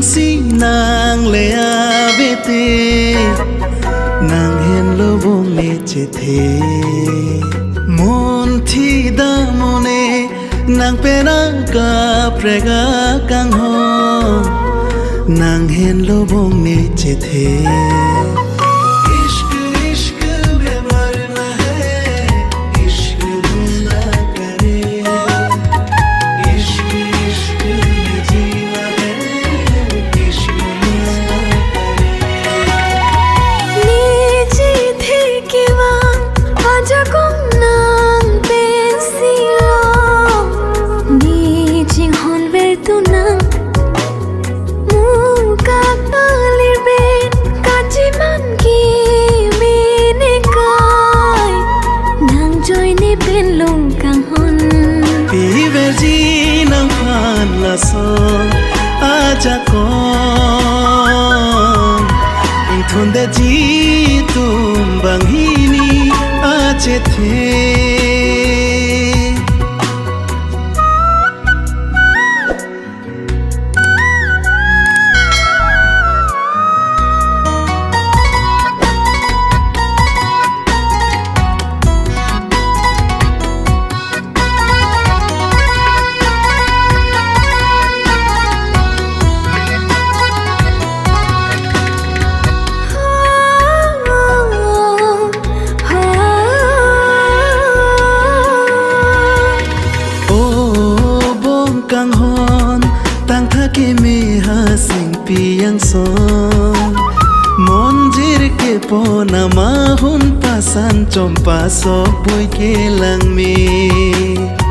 si nàng lệ bete nàng hen lo bông ne che the mon thi da mone nàng pena ka prega kang ho nàng hen lo bông ne che the so aja kon thonde ji tum banghini ache the ke me ha sing piang son monjir ke pona ma hun pasan chompa so pui ke lang me